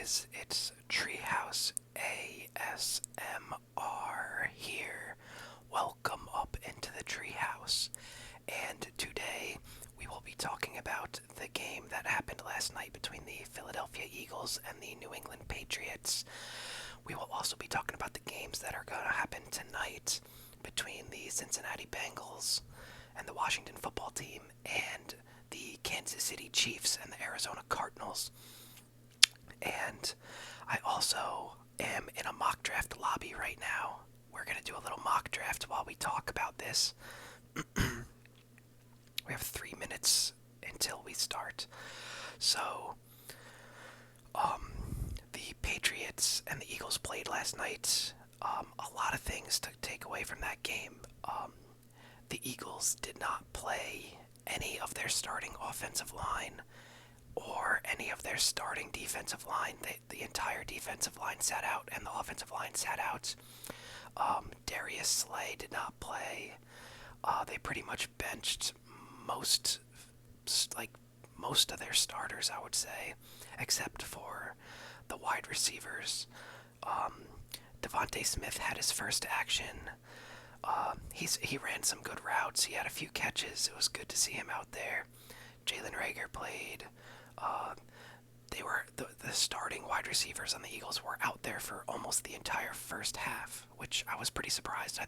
guys, it's Treehouse ASMR here. Welcome up into the Treehouse. And today we will be talking about the game that happened last night between the Philadelphia Eagles and the New England Patriots. We will also be talking about the games that are going to happen tonight between the Cincinnati Bengals and the Washington football team and the Kansas City Chiefs and the Arizona Cardinals. And I also am in a mock draft lobby right now. We're going to do a little mock draft while we talk about this. We have 3 minutes until we start. So, the Patriots and the Eagles played last night. A lot of things to take away from that game. The Eagles did not play any of their starting offensive line or any of their starting defensive line. The entire defensive line sat out and the offensive line sat out. Darius Slay did not play. They pretty much benched most of their starters, I would say, except for the wide receivers. Devontae Smith had his first action. He ran some good routes. He had a few catches. It was good to see him out there. Jalen Reagor played. They were the starting wide receivers on the Eagles were out there for almost the entire first half, which I was pretty surprised.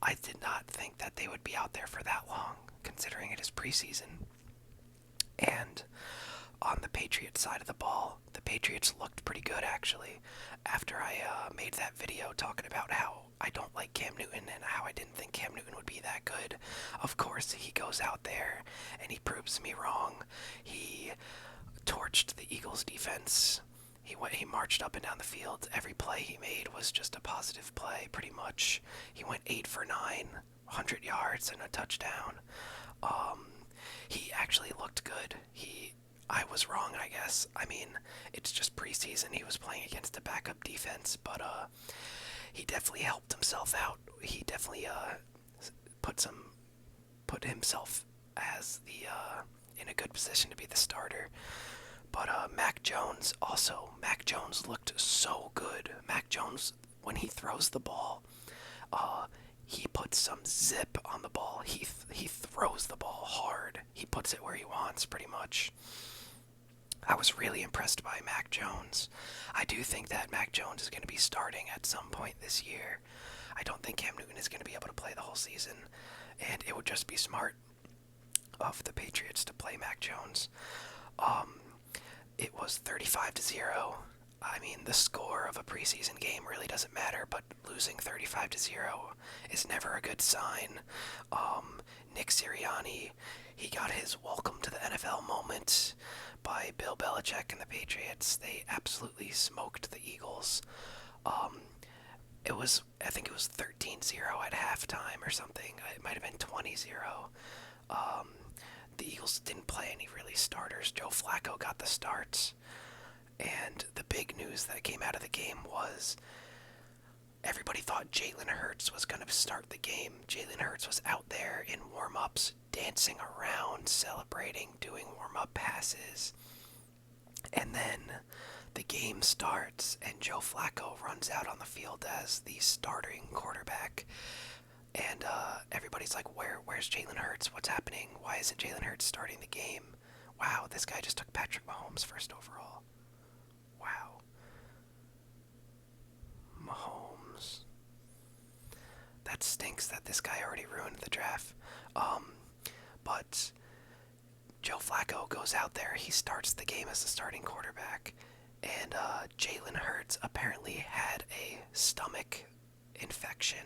I did not think that they would be out there for that long, considering it is preseason. And on the Patriots side of the ball, the Patriots looked pretty good, actually. After I made that video talking about how I don't like Cam Newton and how I didn't think Cam Newton would be that good, of course he goes out there and he proves me wrong. He torched the Eagles defense. He marched up and down the field. Every play he made was just a positive play, pretty much. He went 8 for 9, 100 yards and a touchdown. He actually looked good. I was wrong, I guess. I mean, it's just preseason. He was playing against a backup defense, but he definitely helped himself out. He definitely put himself as in a good position to be the starter. But Mac Jones looked so good. Mac Jones, when he throws the ball, he puts some zip on the ball. He throws the ball hard. He puts it where he wants, pretty much. I was really impressed by Mac Jones. I do think that Mac Jones is going to be starting at some point this year. I don't think Cam Newton is going to be able to play the whole season, and it would just be smart of the Patriots to play Mac Jones. It was 35-0. I mean, the score of a preseason game really doesn't matter, but losing 35-0 is never a good sign. Nick Sirianni, he got his welcome to the NFL moment by Bill Belichick and the Patriots. They absolutely smoked the Eagles. I think it was 13-0 at halftime or something. It might have been 20-0. The Eagles didn't play any really starters. Joe Flacco got the starts. And the big news that came out of the game was everybody thought Jalen Hurts was going to start the game. Jalen Hurts was out there in warm-ups, dancing around, celebrating, doing warm-up passes. And then the game starts, and Joe Flacco runs out on the field as the starting quarterback. And everybody's like, where's Jalen Hurts? What's happening? Why isn't Jalen Hurts starting the game? Wow, this guy just took Patrick Mahomes first overall. Wow. Mahomes. That stinks that this guy already ruined the draft. But Joe Flacco goes out there. He starts the game as the starting quarterback. And Jalen Hurts apparently had a stomach infection.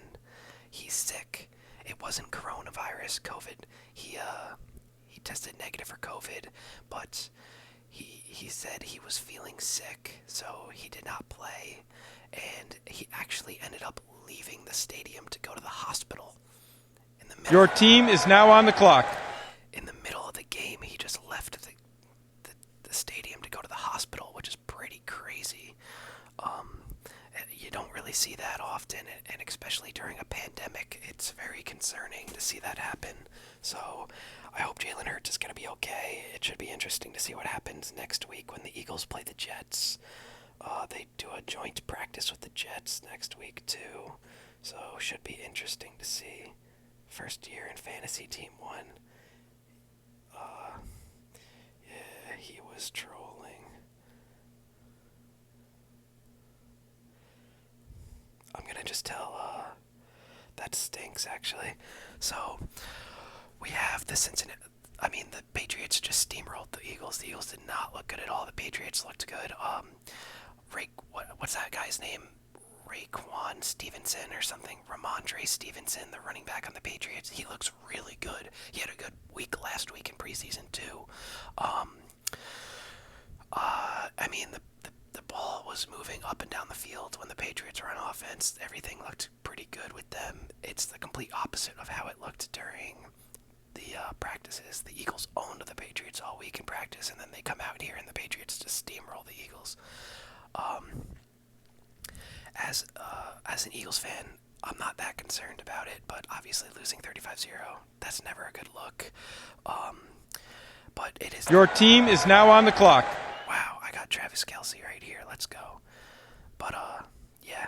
He's sick. It wasn't coronavirus, COVID. He tested negative for COVID, but he said he was feeling sick, so he did not play, and he actually ended up leaving the stadium to go to the hospital. Your team is now on the clock. In the middle of the game, he just left the stadium to go to the hospital, which is pretty crazy. You don't really see that often, and especially during a pandemic, it's very concerning to see that happen. So I hope Jalen Hurts is going to be okay. It should be interesting to see what happens next week when the Eagles play the Jets. They do a joint practice with the Jets next week too, so should be interesting to see. First year in fantasy, team one. Yeah, he was trolling. I'm gonna just tell, that stinks actually. So, we have the the Patriots just steamrolled the Eagles. The Eagles did not look good at all. The Patriots looked good. What's that guy's name? Raekwon Stevenson or something. Ramondre Stevenson, the running back on the Patriots. He looks really good. He had a good week last week in preseason too. The ball was moving up and down the field when the Patriots were on offense. Everything looked pretty good with them. It's the complete opposite of how it looked during the practices. The Eagles owned the Patriots all week in practice, and then they come out here and the Patriots just steamroll the Eagles. As an Eagles fan, I'm not that concerned about it, but obviously losing 35-0, that's never a good look. But it is. Your team is now on the clock. Wow, I got Travis Kelce right here. Let's go. But yeah,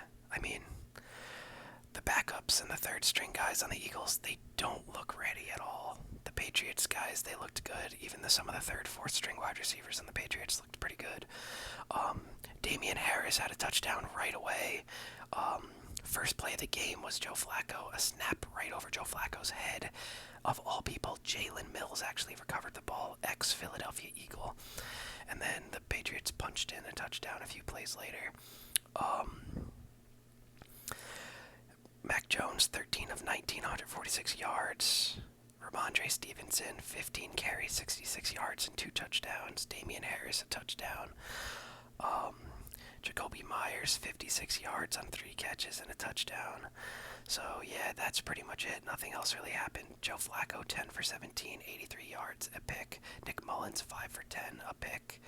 the backups and the third string guys on the Eagles, they don't look ready at all. The Patriots guys, they looked good. Even some of the third, fourth string wide receivers on the Patriots looked pretty good. Damian Harris had a touchdown right away. First play of the game was Joe Flacco, a snap right over Joe Flacco's head. Of all people, Jalen Mills actually recovered the ball, ex-Philadelphia Eagle. And then the Patriots punched in a touchdown a few plays later. Mac Jones, 13 of 19, 146 yards. Ramondre Stevenson, 15 carries, 66 yards, and 2 touchdowns. Damian Harris, a touchdown. Jacoby Myers, 56 yards on 3 catches and a touchdown. So, yeah, that's pretty much it. Nothing else really happened. Joe Flacco, 10 for 17, 83 yards, a pick. Nick Mullins, 5 for 10, a pick.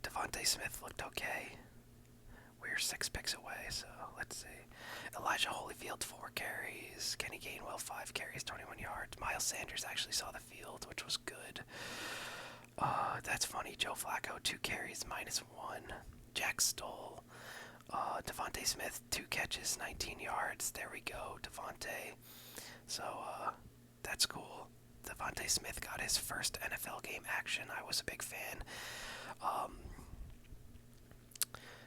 Devontae Smith looked okay. We're 6 picks away, so let's see. Elijah Holyfield, 4 carries. Kenny Gainwell, 5 carries, 21 yards. Miles Sanders actually saw the field, which was good. That's funny. Joe Flacco, 2 carries, -1. Jack Stoll. Devontae Smith, 2 catches, 19 yards. There we go, Devontae. So, that's cool. Devontae Smith got his first NFL game action. I was a big fan.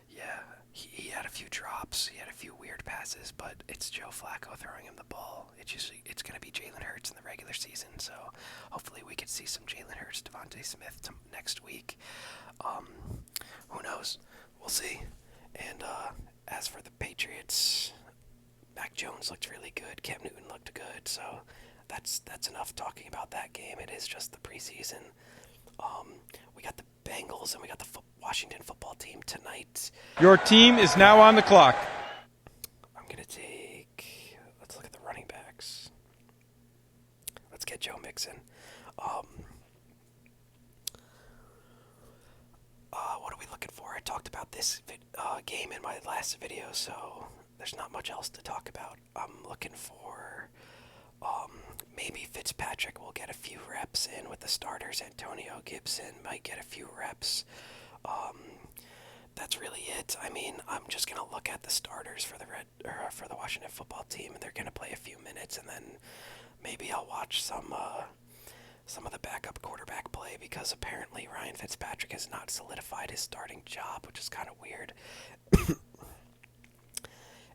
Yeah, he had a few drops. He had a few weird passes, but it's Joe Flacco throwing him the ball. It's going to be Jalen Hurts in the regular season, so hopefully we could see some Jalen Hurts, Devontae Smith next week. Who knows? We'll see. And as for the Patriots, Mac Jones looked really good. Cam Newton looked good. So that's enough talking about that game. It is just the preseason. We got the Bengals and we got the Washington football team tonight. Your team is now on the clock. I'm gonna let's look at the running backs. Let's get Joe Mixon. What are we looking for? I talked about this game in my last video, so there's not much else to talk about. I'm looking for maybe Fitzpatrick will get a few reps in with the starters. Antonio Gibson might get a few reps. That's really it. I'm just gonna look at the starters for the Washington football team, and they're gonna play a few minutes, and then maybe I'll watch some of the backup quarterback play, because apparently Ryan Fitzpatrick has not solidified his starting job, which is kind of weird.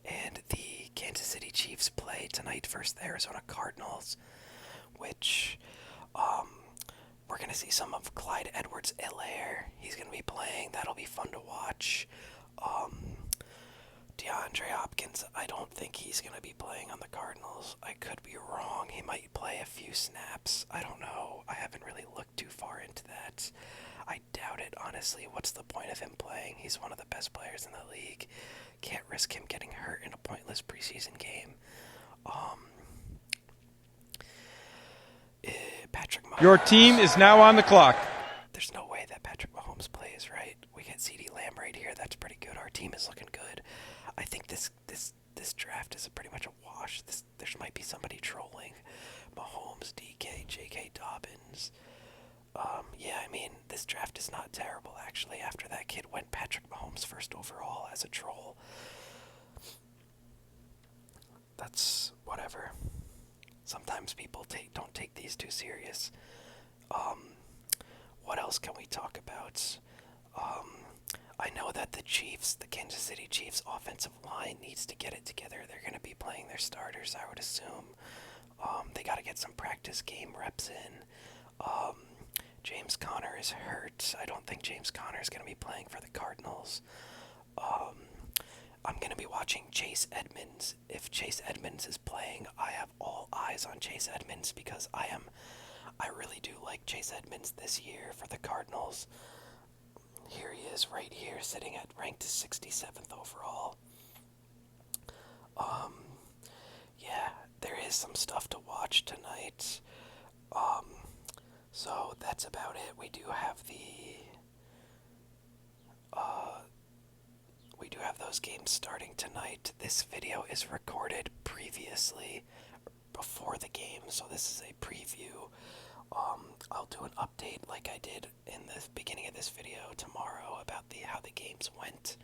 And the Kansas City Chiefs play tonight versus the Arizona Cardinals, which we're going to see some of Clyde Edwards-Helaire. He's going to be playing. That'll be fun to watch. DeAndre Hopkins, I don't think he's going to be playing on the Cardinals. I could be wrong. He might play a few snaps. I don't know. I haven't really looked too far into that. I doubt it, honestly. What's the point of him playing? He's one of the best players in the league. Can't risk him getting hurt in a pointless preseason game. Patrick Mahomes. Your team is now on the clock. There's no way that Patrick Mahomes plays, right? We get CeeDee wins. Yeah, I mean, this draft is not terrible, actually. After that kid went Patrick Mahomes first overall as a troll. That's whatever. Sometimes people don't take these too serious. What else can we talk about? Um, I know that the Kansas City Chiefs offensive line needs to get it together. They're going to be playing their starters, I would assume. They got to get some practice game reps in. James Conner is hurt. I don't think James Conner is going to be playing for the Cardinals. I'm going to be watching Chase Edmonds. If Chase Edmonds is playing, I have all eyes on Chase Edmonds because I really do like Chase Edmonds this year for the Cardinals. Here he is right here, sitting at ranked 67th overall. Yeah, there is some stuff to watch tonight. So that's about it. We do have those games starting tonight. This video is recorded previously, before the game, so this is a preview. I'll do an update like I did in the beginning of this video tomorrow about how the games went.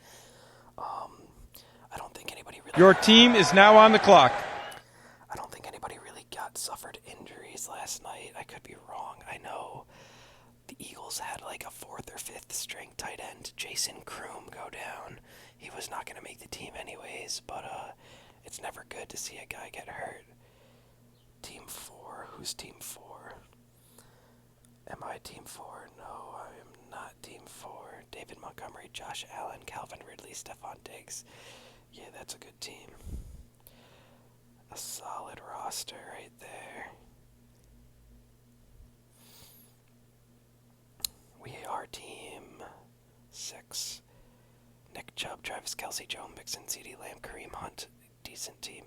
I don't think anybody really. Your team is now on the clock. I don't think anybody really suffered injuries last night. I could be wrong. I know the Eagles had like a 4th or 5th string tight end, Jason Kroom, go down. He was not going to make the team anyways, but it's never good to see a guy get hurt. Team 4. Who's Team 4? Am I Team 4? No, I am not Team 4. David Montgomery, Josh Allen, Calvin Ridley, Stephon Diggs. Yeah, that's a good team. A solid roster right there. We are Team 6. Nick Chubb, Travis Kelce, Joe Mixon, CeeDee Lamb, Kareem Hunt. Decent team.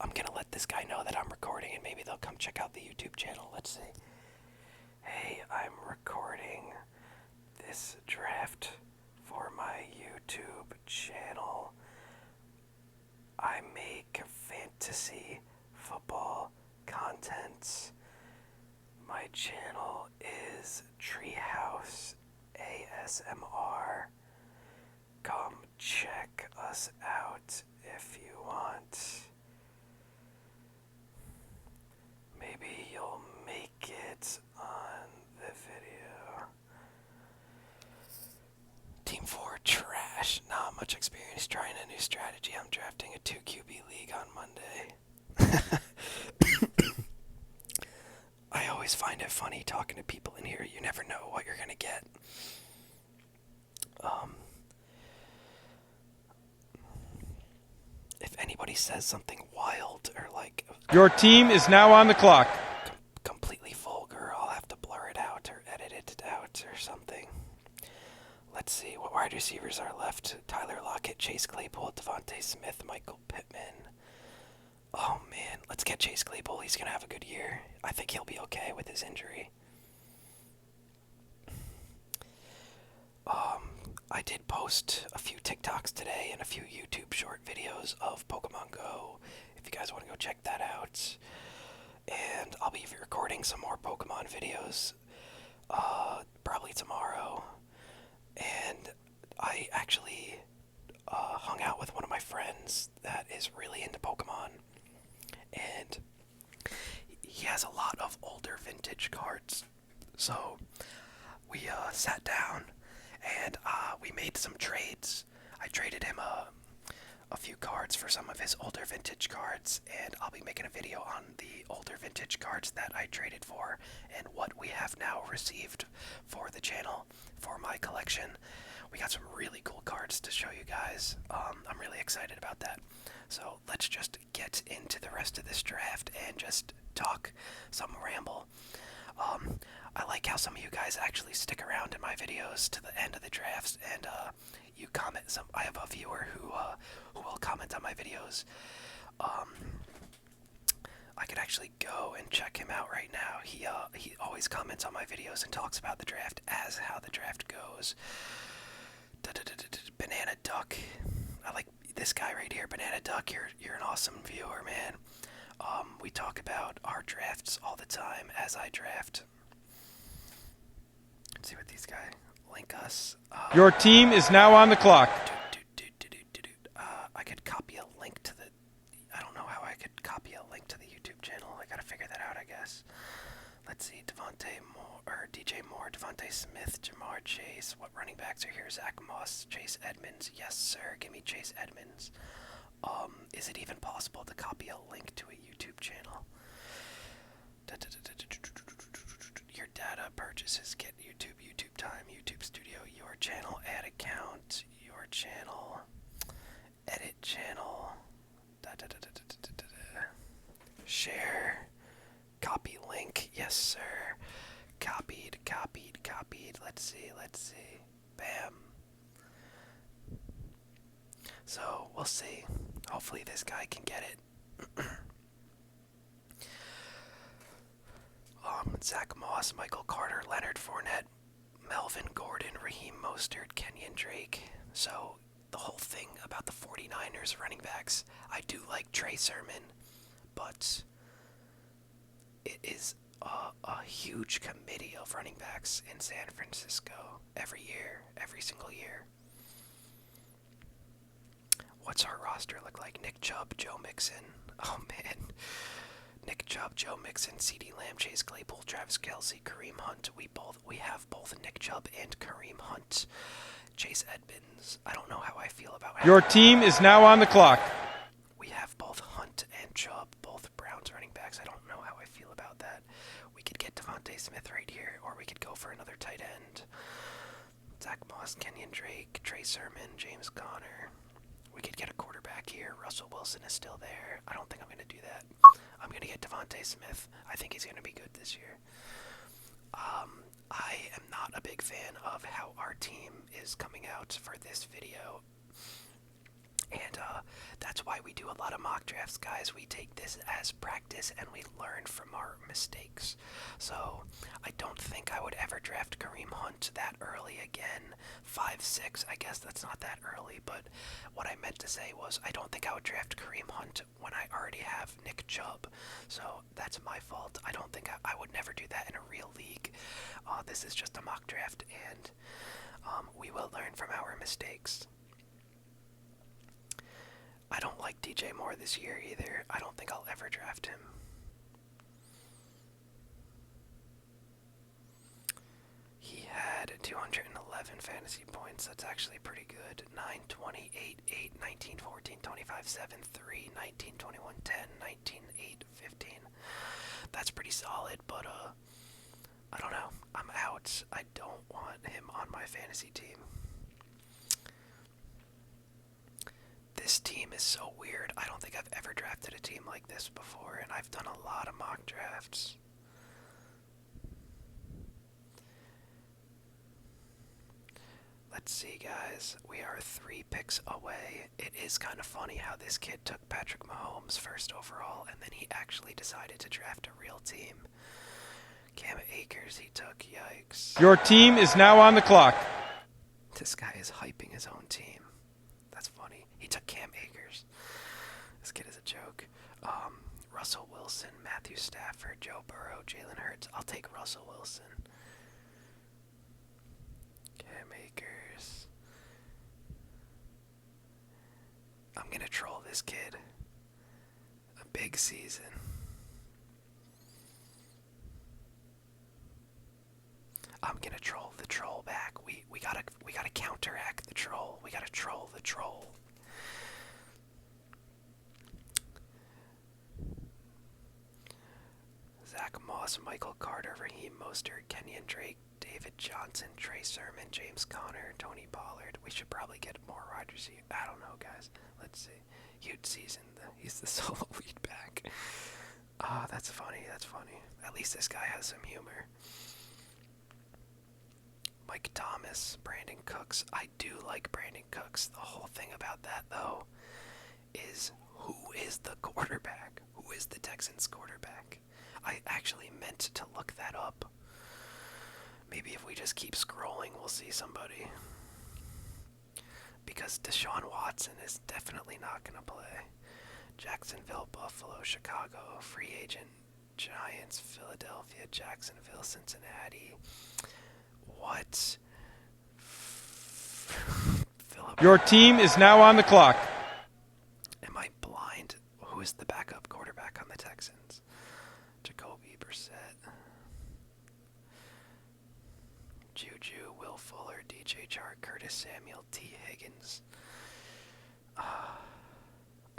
I'm gonna let this guy know that I'm recording and maybe they'll come check out the YouTube channel. Let's see. Hey, I'm recording this draft for my YouTube channel. I make fantasy football content. My channel is Treehouse ASMR. Come check us out if you want. Maybe you'll make it on the video. Team 4 trash. Not much experience trying a new strategy. I'm drafting a 2 QB league on Monday. I always find it funny talking to people in here. You never know what you're gonna get. If anybody says something wild or like Your team is now on the clock. completely vulgar, I'll have to blur it out or edit it out or something. Let's see what wide receivers are left. Tyler Lockett, Chase Claypool, Devontae Smith, Michael Pittman. Oh man, let's get Chase Claypool. He's gonna have a good year. I think he'll be okay with his injury. I did post a few TikToks today and a few YouTube short videos of Pokemon Go, if you guys want to go check that out. And I'll be recording some more Pokemon videos, probably tomorrow. And I actually hung out with one of my friends that is really into Pokemon. And he has a lot of older vintage cards. So we sat down and we made some trades. I traded him a few cards for some of his older vintage cards, and I'll be making a video on the older vintage cards that I traded for and what we have now received for the channel for my collection. We got some really cool cards to show you guys. I'm really excited about that. So let's just get into the rest of this draft and just talk some ramble. I like how some of you guys actually stick around in my videos to the end of the drafts, and you comment. I have a viewer who will comment on my videos. I could actually go and check him out right now. He always comments on my videos and talks about the draft as how the draft goes. Banana Duck. I like this guy right here, Banana Duck. You're an awesome viewer, man. we talk about our drafts all the time as I draft. Let's see what these guys link us. Your team is now on the clock. I could copy a link to the. I don't know how I could copy a link to the YouTube channel. I gotta figure that out, I guess. Let's see, Devontae Moore, or DJ Moore, Devontae Smith, Jamar Chase. What running backs are here? Zach Moss, Chase Edmonds. Yes, sir. Give me Chase Edmonds. Is it even possible to copy a link to a YouTube channel? Your data purchases get YouTube time, YouTube Studio, your channel, add account, your channel, edit channel, share, copy link, yes sir, copied, let's see, bam. So, we'll see, hopefully this guy can get it. Zach Moss, Michael Carter, Leonard Fournette, Melvin Gordon, Raheem Mostert, Kenyon Drake. So, the whole thing about the 49ers running backs, I do like Trey Sermon, but it is a huge committee of running backs in San Francisco every year, every single year. What's our roster look like? Nick Chubb, Joe Mixon. Oh man. Nick Chubb, Joe Mixon, CeeDee Lamb, Chase Claypool, Travis Kelce, Kareem Hunt. We have both Nick Chubb and Kareem Hunt. Chase Edmonds. I don't know how I feel about Your team is now on the clock. We have both Hunt and Chubb, both Browns running backs. I don't know how I feel about that. We could get Devontae Smith right here, or we could go for another tight end. Zach Moss, Kenyon Drake, Trey Sermon, James Conner. We could get a quarterback here. Russell Wilson is still there. I don't think I'm going to do that. I'm going to get Devontae Smith. I think he's going to be good this year. I am not a big fan of how our team is coming out for this video. And that's why we do a lot of mock drafts, guys. We take this as practice and we learn from our mistakes. So I don't think I would ever draft Kareem Hunt that early again. 5'6", I guess that's not that early, but what I meant to say was I don't think I would draft Kareem Hunt when I already have Nick Chubb. So that's my fault. I don't think I would never do that in a real league. This is just a mock draft, and we will learn from our mistakes. I don't like DJ Moore this year either. I don't think I'll ever draft him. He had 211 fantasy points. That's actually pretty good. 9, 20, 8, 8, 19, 14, 25, 7, 3, 19, 21, 10, 19, 8, 15. That's pretty solid, but I don't know. I'm out. I don't want him on my fantasy team. This team is so weird. I don't think I've ever drafted a team like this before, and I've done a lot of mock drafts. Let's see, guys. We are 3 picks away. It is kind of funny how this kid took Patrick Mahomes first overall, and then he actually decided to draft a real team. Cam Akers he took. Yikes. Your team is now on the clock. This guy is hyping his own team. That's funny. He took Cam Akers. This kid is a joke. Russell Wilson, Matthew Stafford, Joe Burrow, Jalen Hurts. I'll take Russell Wilson. Cam Akers. I'm gonna troll this kid. A big season. I'm gonna troll the troll back. We gotta counteract the troll. We gotta troll the troll. Zach Moss, Michael Carter, Raheem Mostert, Kenyon Drake, David Johnson, Trey Sermon, James Conner, Tony Pollard. We should probably get more wide receiver. I don't know, guys. Let's see. Huge season. He's the solo lead back. That's funny. That's funny. At least this guy has some humor. Mike Thomas, Brandon Cooks. I do like Brandon Cooks. The whole thing about that, though, is who is the quarterback? Who is the Texans quarterback? I actually meant to look that up. Maybe if we just keep scrolling, we'll see somebody. Because Deshaun Watson is definitely not going to play. Jacksonville, Buffalo, Chicago, free agent, Giants, Philadelphia, Jacksonville, Cincinnati. What? Your team is now on the clock. Am I blind? Who is the backup quarterback on the Texans? Jacoby Brissett. Juju, Will Fuller, DJ Chark, Curtis Samuel, T. Higgins.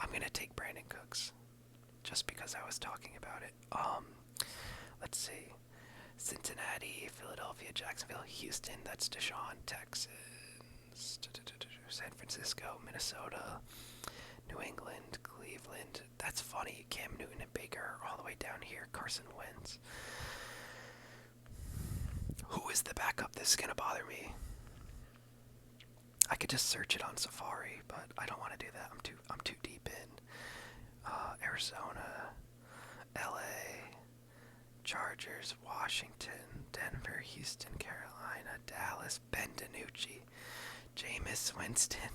I'm going to take Brandon Cooks just because I was talking about it. Let's see. Cincinnati, Philadelphia, Jacksonville, Houston, that's Deshaun, Texans, San Francisco, Minnesota, New England, Cleveland. That's funny. Cam Newton and Baker are all the way down here. Carson Wentz. Who is the backup? This is going to bother me. I could just search it on Safari, but I don't want to do that. I'm too deep in. Arizona, LA, Chargers, Washington, Denver, Houston, Carolina, Dallas, Ben DiNucci, Jameis Winston,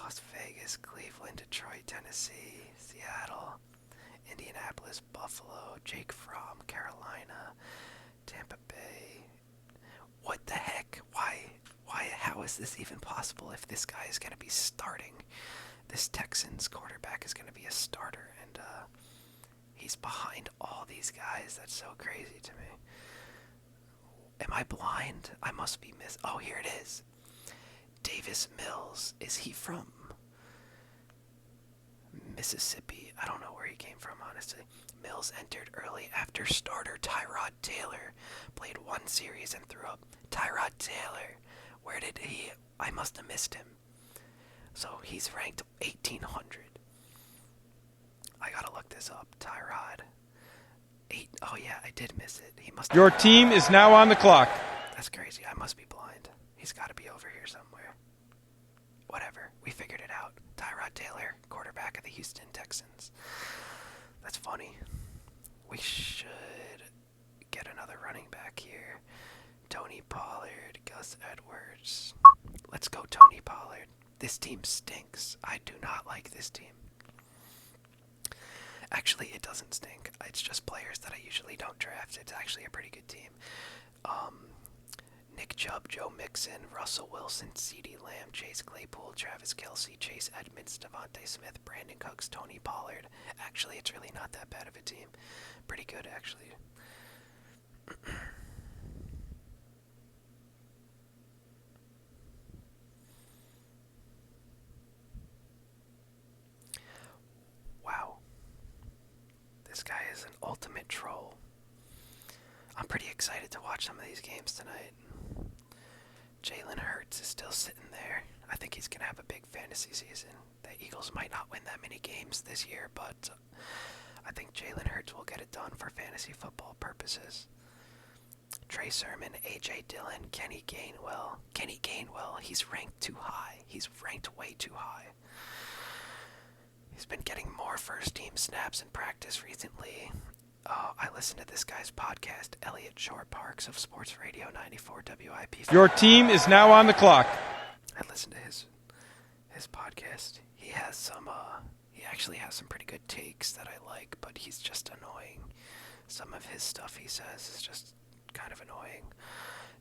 Las Vegas, Cleveland, Detroit, Tennessee, Seattle, Indianapolis, Buffalo, Jake Fromm, Carolina, Tampa Bay. What the heck? Why? How is this even possible if this guy is going to be starting? This Texans quarterback is going to be a starter, and he's behind all these guys. That's so crazy to me. Am I blind? I must be Oh, here it is. Davis Mills. Is he from Mississippi? I don't know where he came from, honestly. Mills entered early after starter Tyrod Taylor played one series and threw up. Tyrod Taylor. Where did he... I must have missed him. So he's ranked 1800. I gotta look this up. Tyrod. Oh yeah, I did miss it. He must. Your team is now on the clock. That's crazy. I must be blind. He's gotta be over here somewhere. Whatever. We figured it out. Tyrod Taylor, quarterback of the Houston Texans. That's funny. We should get another running back here. Tony Pollard, Gus Edwards. Let's go Tony Pollard. This team stinks. I do not like this team. Actually, it doesn't stink. It's just players that I usually don't draft. It's actually a pretty good team. Nick Chubb, Joe Mixon, Russell Wilson, CeeDee Lamb, Chase Claypool, Travis Kelce, Chase Edmonds, Devontae Smith, Brandon Cooks, Tony Pollard. Actually, it's really not that bad of a team. Pretty good, actually. Wow. This guy is an ultimate troll. I'm pretty excited to watch some of these games tonight. Jalen Hurts is still sitting there. I think he's going to have a big fantasy season. The Eagles might not win that many games this year, but I think Jalen Hurts will get it done for fantasy football purposes. Trey Sermon, A.J. Dillon, Kenny Gainwell. Kenny Gainwell, he's ranked too high. He's ranked way too high. He's been getting more first-team snaps in practice recently. I listened to this guy's podcast, Elliot Shore Parks of Sports Radio 94 WIP. Your team is now on the clock. I listened to his podcast. He has he actually has some pretty good takes that I like, but he's just annoying. Some of his stuff he says is just kind of annoying.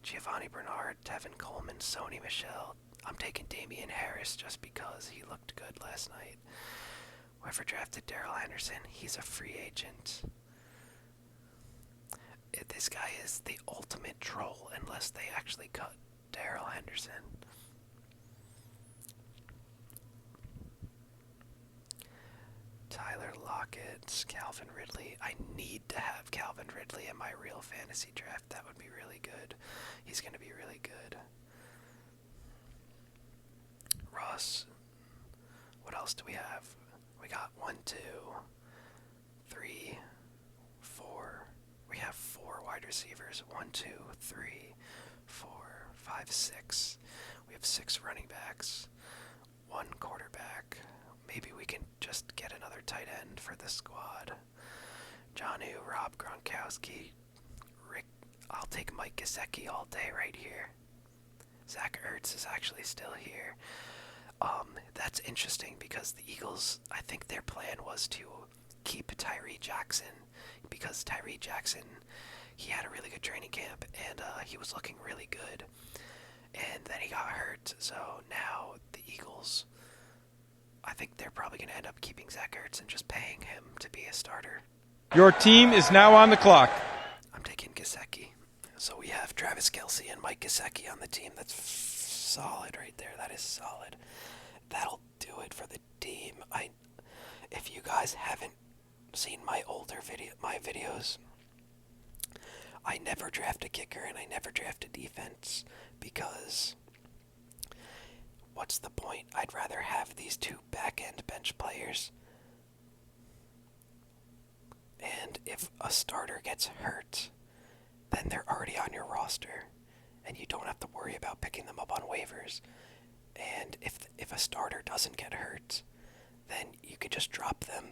Giovanni Bernard, Tevin Coleman, Sony Michel. I'm taking Damian Harris just because he looked good last night. Whoever drafted Darrell Henderson, he's a free agent. This guy is the ultimate troll unless they actually cut Darrell Henderson. Tyler Lockett, Calvin Ridley. I need to have Calvin Ridley in my real fantasy draft. That would be really good. He's going to be really good. Ross. What else do we have? We got 1, 2, 3, 4. We have 4 wide receivers. 1, 2, 3, 4, 5, 6. We have 6 running backs. 1 quarterback. Maybe we can just get another tight end for the squad. Jonnu, Rob Gronkowski, Rick. I'll take Mike Gesicki all day right here. Zach Ertz is actually still here. That's interesting because the Eagles, I think their plan was to keep Tyree Jackson because Tyree Jackson, he had a really good training camp and he was looking really good. And then he got hurt, so now the Eagles, I think they're probably going to end up keeping Zach Ertz and just paying him to be a starter. Your team is now on the clock. I'm taking Gesicki. So we have Travis Kelce and Mike Gesicki on the team. That's solid right there. That is solid. That'll do it for the team. If you guys haven't seen my videos, I never draft a kicker and I never draft a defense because what's the point? I'd rather have these two back-end bench players. And if a starter gets hurt, then they're already on your roster and you don't have to worry about picking them up on waivers. And if a starter doesn't get hurt, then you could just drop them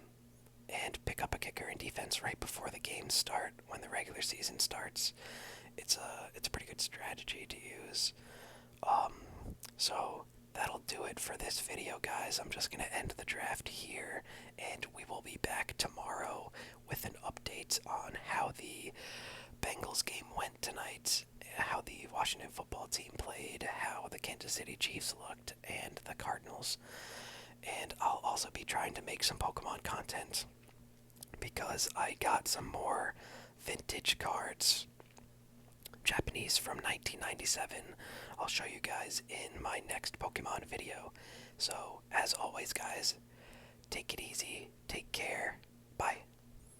and pick up a kicker in defense right before the games start when the regular season starts. It's a pretty good strategy to use. So that'll do it for this video, guys. I'm just gonna end the draft here, and we will be back tomorrow with an update on how the Bengals game went tonight, how the Washington football team played, how the Kansas City Chiefs looked, and the Cardinals. And I'll also be trying to make some Pokemon content because I got some more vintage cards, Japanese from 1997. I'll show you guys in my next Pokemon video. So, as always, guys, take it easy, take care, bye.